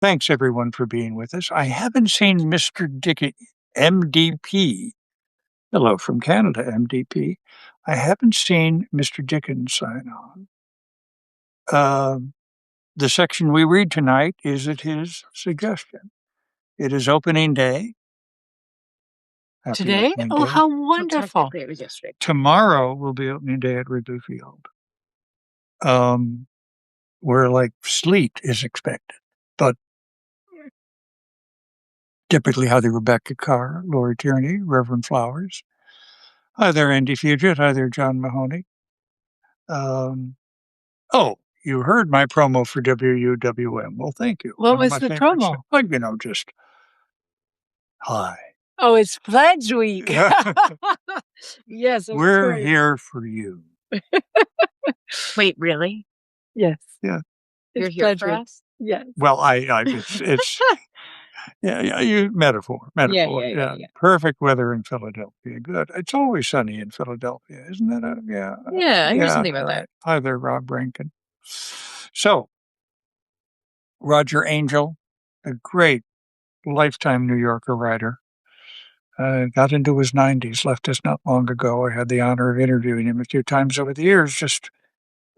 Thanks, everyone, for being with us. I haven't seen Mr. MDP. Hello from Canada, MDP. I haven't seen Mr. Dickens sign on. The section we read tonight is at his suggestion. It is opening day. Happy Today? opening Oh, day. how wonderful. Technically, it was yesterday. Tomorrow will be opening day at Wrigley Field, where like sleet is expected. But typically how the Rebecca Carr, Lori Tierney, Reverend Flowers. Hi there, Andy Fugit. Hi there, John Mahoney. Oh, you heard my promo for WUWM. Well, thank you. What One of was my the favorite promo? shows. Like, just hi. Oh, it's Pledge Week. Yes, of We're course. here for you. Wait, really? Yes. Yeah. You're It's here Pledge for Week. us? Yes. Well, it's you metaphor. Yeah. Perfect weather in Philadelphia. Good. It's always sunny in Philadelphia, isn't it? Yeah. Yeah, I hear something about that. Hi there, Rob Rankin. So, Roger Angel, a great lifetime New Yorker writer, got into his 90s, left us not long ago. I had the honor of interviewing him a few times over the years.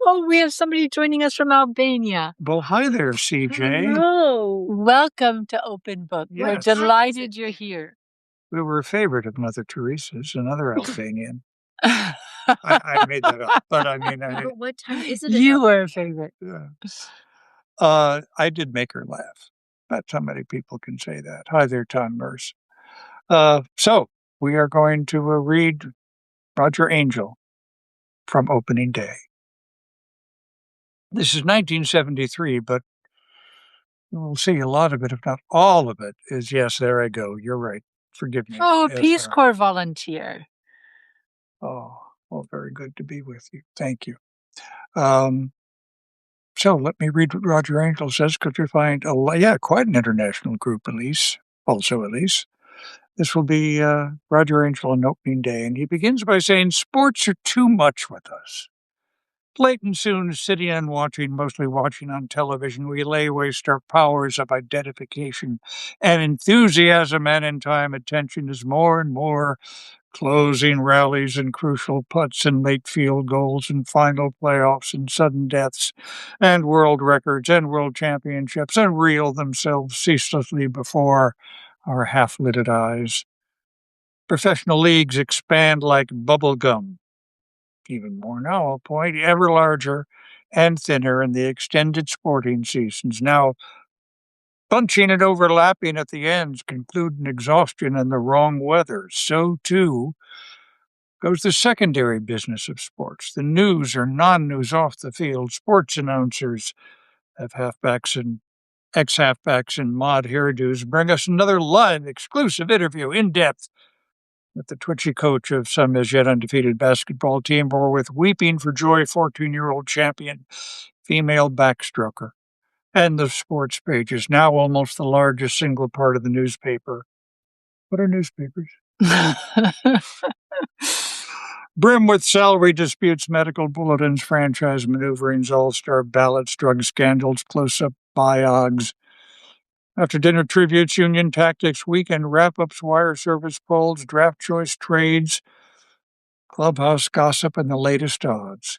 Oh, we have somebody joining us from Albania. Well, hi there, CJ. Hello. Welcome to Open Book. We're Yes. delighted you're here. We were a favorite of Mother Teresa's, another Albanian. I made that up, but I mean, But what time is it? You were a favorite. yeah. I did make her laugh. Not so many people can say that. Hi there, Tom Merce. So we are going to read Roger Angel from opening day. This is 1973, but we'll see a lot of it, if not all of it, is yes, there I go. You're right. Forgive me. Oh, a Yes, Peace sir. Corps volunteer. Oh, well, very good to be with you. Thank you. So let me read what Roger Angel says, because we find, quite an international group, Elise. This will be Roger Angel on opening day, and he begins by saying, sports are too much with us. Late and soon, sitting and watching, mostly watching on television, we lay waste our powers of identification and enthusiasm, and in time, attention is more and more closing rallies and crucial putts and late field goals and final playoffs and sudden deaths and world records and world championships unreel themselves ceaselessly before our half-lidded eyes. Professional leagues expand like bubble gum. Even more now, I'll point, ever larger and thinner in the extended sporting seasons, now bunching and overlapping at the ends, concluding exhaustion and the wrong weather. So, too, goes the secondary business of sports, the news or non-news off the field. Sports announcers have halfbacks and ex-halfbacks and mod hairdos bring us another live exclusive interview, in-depth, with the twitchy coach of some as yet undefeated basketball team, or with weeping for joy 14-year-old champion female backstroker. And the sports pages, now almost the largest single part of the newspaper. What are newspapers? Brim with salary disputes, medical bulletins, franchise maneuverings, all-star ballots, drug scandals, close-up biogs. After dinner tributes, union tactics, weekend wrap-ups, wire service polls, draft choice trades, clubhouse gossip, and the latest odds.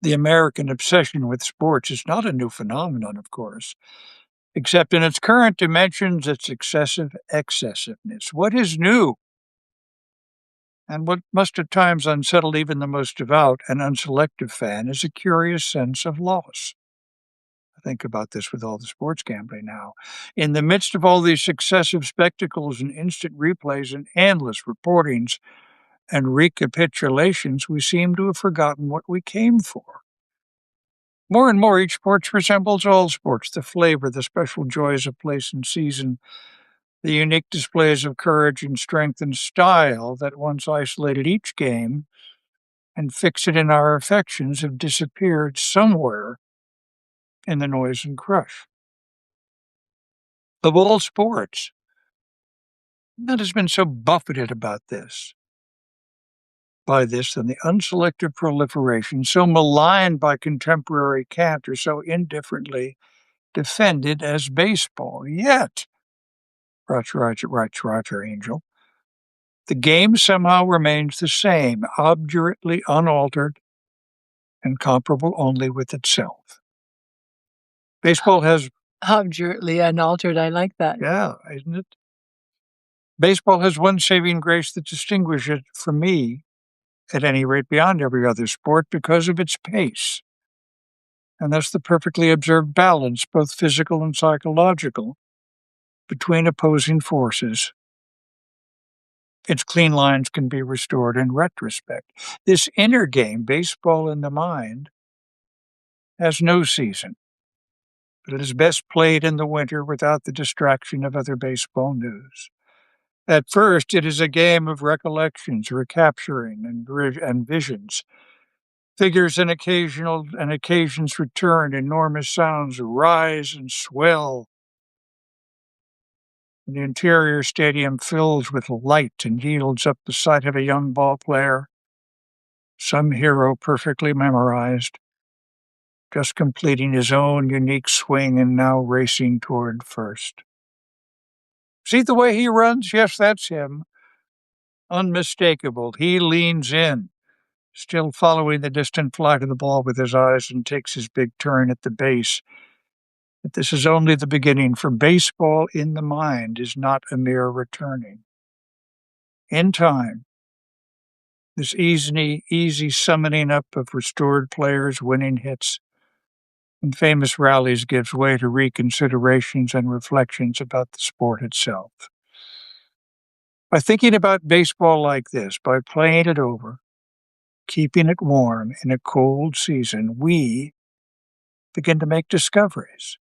The American obsession with sports is not a new phenomenon, of course, except in its current dimensions, its excessive excessiveness. What is new? And what must at times unsettle even the most devout and unselective fan is a curious sense of loss. I think about this with all the sports gambling now. In the midst of all these successive spectacles and instant replays and endless reportings and recapitulations, we seem to have forgotten what we came for. More and more, each sport resembles all sports, the flavor, the special joys of place and season, the unique displays of courage and strength and style that once isolated each game and fixed it in our affections have disappeared somewhere in the noise and crush. Of all sports, none has been so buffeted by this than the unselective proliferation, so maligned by contemporary cant, or so indifferently defended as baseball. Yet, writes Roger Angel, the game somehow remains the same, obdurately unaltered and comparable only with itself. Baseball has... Obdurately unaltered. I like that. Yeah, isn't it? Baseball has one saving grace that distinguishes it from me, at any rate beyond every other sport, because of its pace. And that's the perfectly observed balance, both physical and psychological, between opposing forces. Its clean lines can be restored in retrospect. This inner game, baseball in the mind, has no season, but it is best played in the winter without the distraction of other baseball news. At first, it is a game of recollections, recapturing, and visions. Figures and occasions return, enormous sounds rise and swell. The interior stadium fills with light and yields up the sight of a young ball player, some hero perfectly memorized, just completing his own unique swing and now racing toward first. See the way he runs? Yes, that's him. Unmistakable. He leans in, still following the distant flight of the ball with his eyes, and takes his big turn at the base. But this is only the beginning, for baseball in the mind is not a mere returning. In time, this easy summoning up of restored players, winning hits, and famous rallies gives way to reconsiderations and reflections about the sport itself. By thinking about baseball like this, by playing it over, keeping it warm in a cold season, we begin to make discoveries.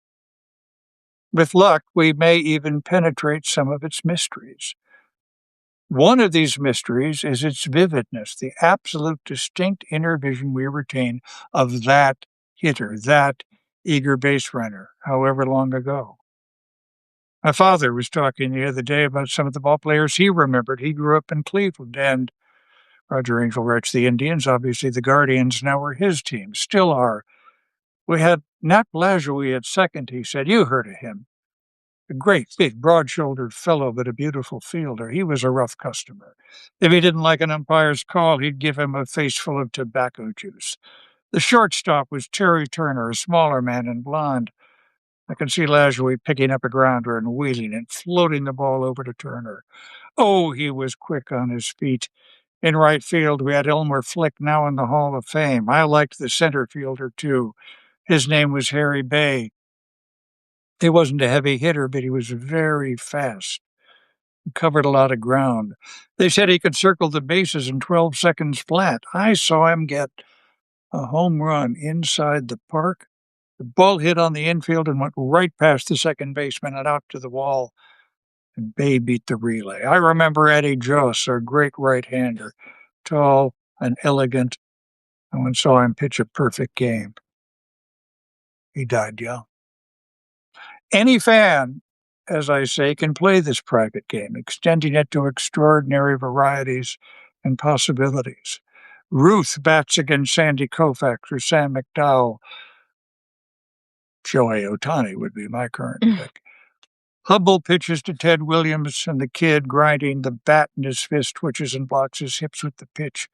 With luck, we may even penetrate some of its mysteries. One of these mysteries is its vividness, the absolute distinct inner vision we retain of that hitter, that eager base runner, however long ago. My father was talking the other day about some of the ball players he remembered. He grew up in Cleveland, and Roger Angel writes, the Indians, obviously the Guardians, now were his team, still are. We had Nat Lajoie at second, he said. You heard of him. A great, big, broad-shouldered fellow, but a beautiful fielder. He was a rough customer. If he didn't like an umpire's call, he'd give him a face full of tobacco juice. The shortstop was Terry Turner, a smaller man and blonde. I can see Lajoie picking up a grounder and wheeling and floating the ball over to Turner. Oh, he was quick on his feet. In right field, we had Elmer Flick, now in the Hall of Fame. I liked the center fielder, too. His name was Harry Bay. He wasn't a heavy hitter, but he was very fast. He covered a lot of ground. They said he could circle the bases in 12 seconds flat. I saw him get a home run inside the park. The ball hit on the infield and went right past the second baseman and out to the wall, and Bay beat the relay. I remember Eddie Joss, our great right-hander, tall and elegant. I once saw him pitch a perfect game. He died young. Any fan, as I say, can play this private game, extending it to extraordinary varieties and possibilities. Ruth bats against Sandy Koufax or Sam McDowell. Shohei Ohtani would be my current pick. Hubble pitches to Ted Williams, and the kid, grinding the bat in his fist, twitches and blocks his hips with the pitch.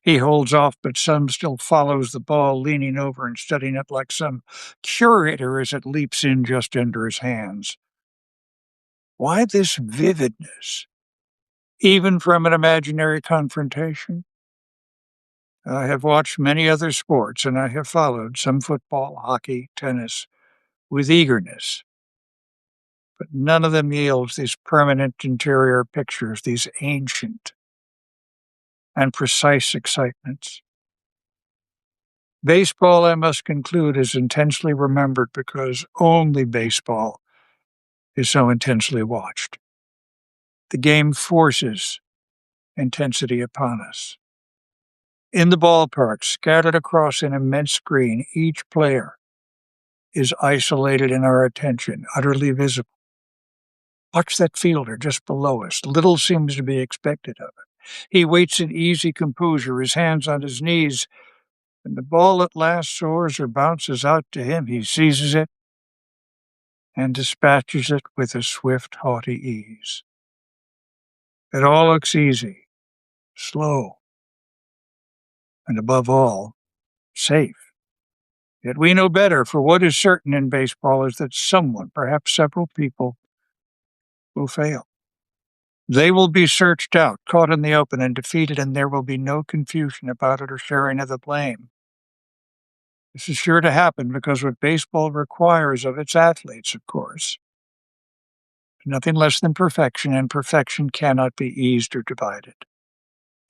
He holds off, but some still follows the ball, leaning over and studying it like some curator as it leaps in just under his hands. Why this vividness, even from an imaginary confrontation? I have watched many other sports, and I have followed some football, hockey, tennis, with eagerness. But none of them yields these permanent interior pictures, these ancient and precise excitements. Baseball, I must conclude, is intensely remembered because only baseball is so intensely watched. The game forces intensity upon us. In the ballpark, scattered across an immense screen, each player is isolated in our attention, utterly visible. Watch that fielder just below us. Little seems to be expected of him. He waits in easy composure, his hands on his knees. When the ball at last soars or bounces out to him, he seizes it and dispatches it with a swift, haughty ease. It all looks easy, slow, and above all, safe. Yet we know better, for what is certain in baseball is that someone, perhaps several people, will fail. They will be searched out, caught in the open, and defeated, and there will be no confusion about it or sharing of the blame. This is sure to happen because what baseball requires of its athletes, of course, is nothing less than perfection, and perfection cannot be eased or divided.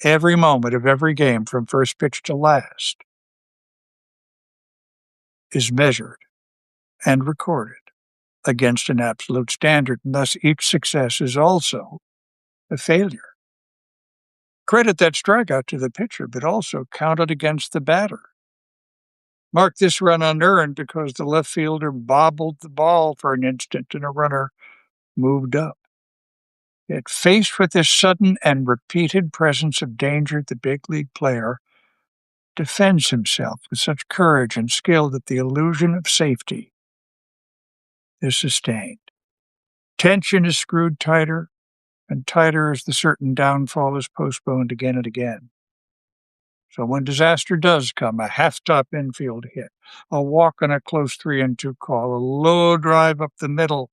Every moment of every game, from first pitch to last, is measured and recorded against an absolute standard, and thus each success is also a failure. Credit that strikeout to the pitcher, but also count it against the batter. Mark this run unearned because the left fielder bobbled the ball for an instant and a runner moved up. Yet faced with this sudden and repeated presence of danger, the big league player defends himself with such courage and skill that the illusion of safety is sustained. Tension is screwed tighter and tighter as the certain downfall is postponed again and again. So when disaster does come, a half-top infield hit, a walk on a close 3-2 call, a low drive up the middle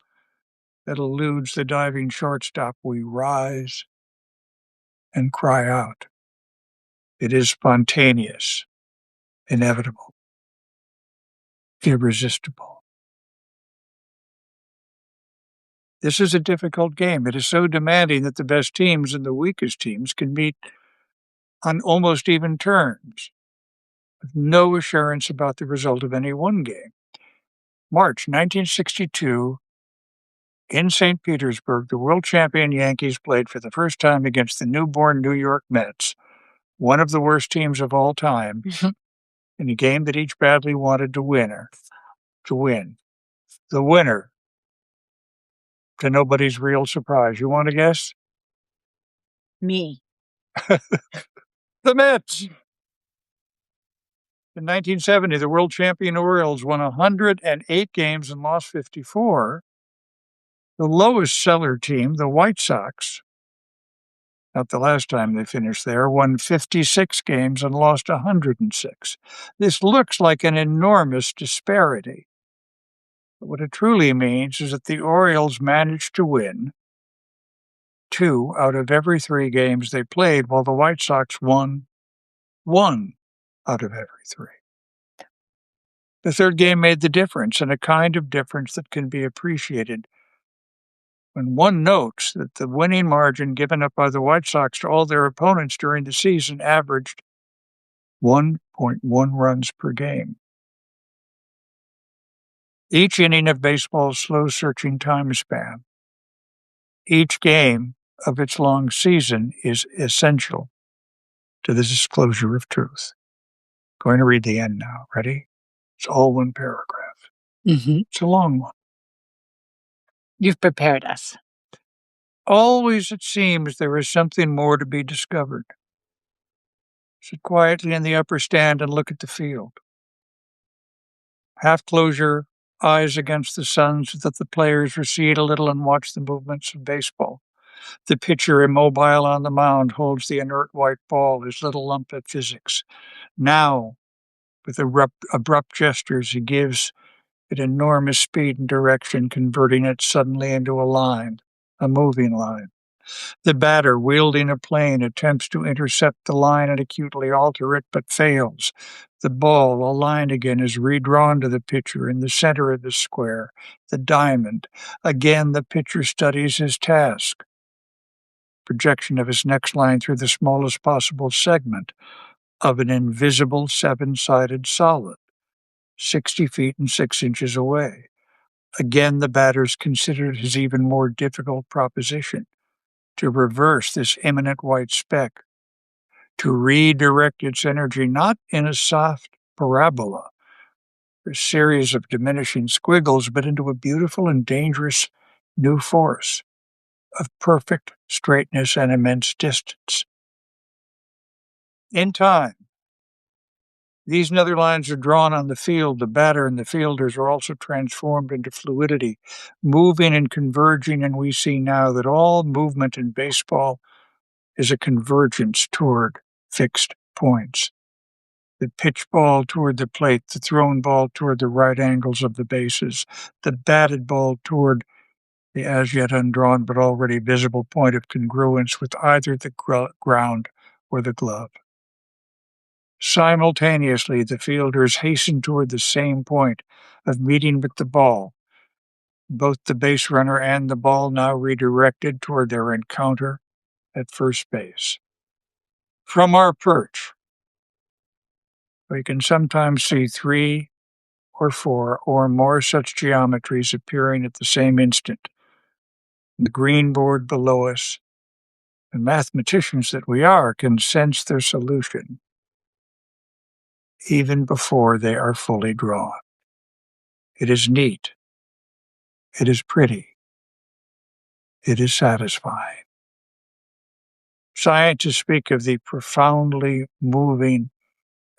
that eludes the diving shortstop, we rise and cry out. It is spontaneous, inevitable, irresistible. This is a difficult game. It is so demanding that the best teams and the weakest teams can meet on almost even terms, with no assurance about the result of any one game. March 1962, in St. Petersburg, the world champion Yankees played for the first time against the newborn New York Mets, one of the worst teams of all time, in a game that each badly wanted to win. The winner, to nobody's real surprise. You want to guess? Me. The Mets! In 1970, the world champion Orioles won 108 games and lost 54. The lowest seller team, the White Sox, not the last time they finished there, won 56 games and lost 106. This looks like an enormous disparity. But what it truly means is that the Orioles managed to win 2 out of every 3 games they played, while the White Sox won 1 out of every 3. The third game made the difference, and a kind of difference that can be appreciated when one notes that the winning margin given up by the White Sox to all their opponents during the season averaged 1.1 runs per game. Each inning of baseball's slow-searching time span, each game of its long season is essential to the disclosure of truth. Going to read the end now. Ready? It's all one paragraph. It's a long one. You've prepared us. Always, it seems, there is something more to be discovered. Sit quietly in the upper stand and look at the field. Half close your eyes against the sun so that the players recede a little and watch the movements of baseball. The pitcher, immobile on the mound, holds the inert white ball, his little lump of physics. Now, with abrupt gestures, he gives it enormous speed and direction, converting it suddenly into a line, a moving line. The batter, wielding a plane, attempts to intercept the line and acutely alter it, but fails. The ball, aligned again, is redrawn to the pitcher in the center of the square, the diamond. Again, the pitcher studies his task. Projection of his next line through the smallest possible segment of an invisible 7-sided solid, 60 feet and 6 inches away. Again, the batters considered his even more difficult proposition: to reverse this imminent white speck, to redirect its energy not in a soft parabola, a series of diminishing squiggles, but into a beautiful and dangerous new force of perfect straightness and immense distance. In time, These nether lines are drawn on the field. The batter and the fielders are also transformed into fluidity, moving and converging, and we see now that all movement in baseball is a convergence toward fixed points. The pitch ball toward the plate, the thrown ball toward the right angles of the bases, the batted ball toward the as yet undrawn but already visible point of congruence with either the ground or the glove. Simultaneously, the fielders hasten toward the same point of meeting with the ball, both the base runner and the ball now redirected toward their encounter at first base. From our perch, we can sometimes see 3 or 4 or more such geometries appearing at the same instant. The green board below us, and mathematicians that we are, can sense their solution even before they are fully drawn. It is neat. It is pretty. It is satisfying. Scientists speak of the profoundly moving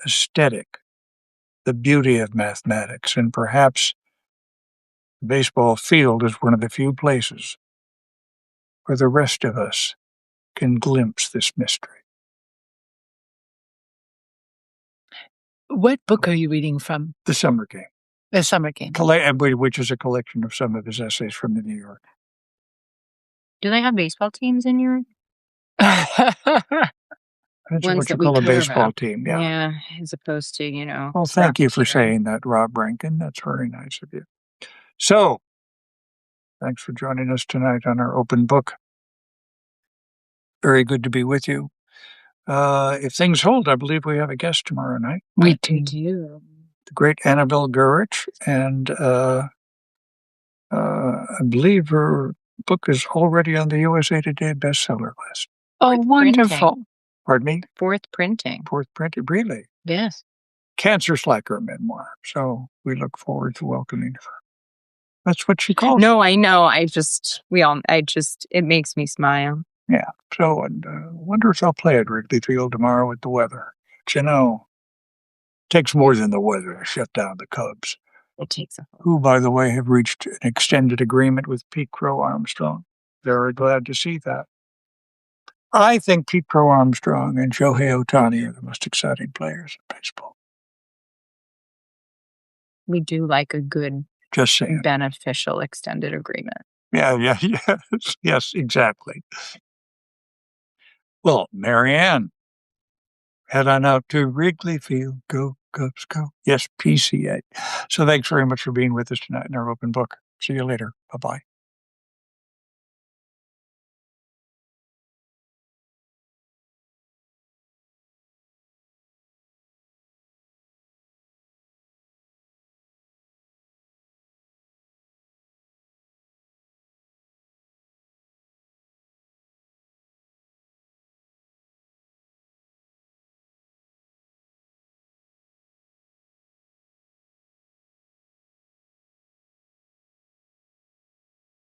aesthetic, the beauty of mathematics, and perhaps the baseball field is one of the few places where the rest of us can glimpse this mystery. What book are you reading from? The Summer Game. The Summer Game. Which is a collection of some of his essays from the New York. Do they have baseball teams in New York? That's Ones what you that we call a care baseball about. team, yeah. As opposed to, Well, thank you for soccer. saying that, Rob Rankin. That's very nice of you. So, thanks for joining us tonight on our open book. Very good to be with you. If things hold, I believe we have a guest tomorrow night. We do. The great Annabelle Gurich, and I believe her book is already on the USA Today bestseller list. Oh, Fourth wonderful. printing. Pardon me? Fourth printing. Fourth printed, really? Yes. Cancer Slacker memoir. So we look forward to welcoming her. That's what she calls No, I know. It makes me smile. Yeah. So, and wonder if they'll play at Wrigley Field tomorrow with the weather. But, takes more than the weather to shut down the Cubs. It takes a who, by the way, have reached an extended agreement with Pete Crow Armstrong. Very glad to see that. I think Pete Crow Armstrong and Shohei Ohtani are the most exciting players in baseball. We do like a good, Just saying. beneficial extended agreement. Yes, exactly. Well, Marianne, head on out to Wrigley Field. Go, Cubs, go. Yes, PCA. So thanks very much for being with us tonight in our open book. See you later. Bye-bye.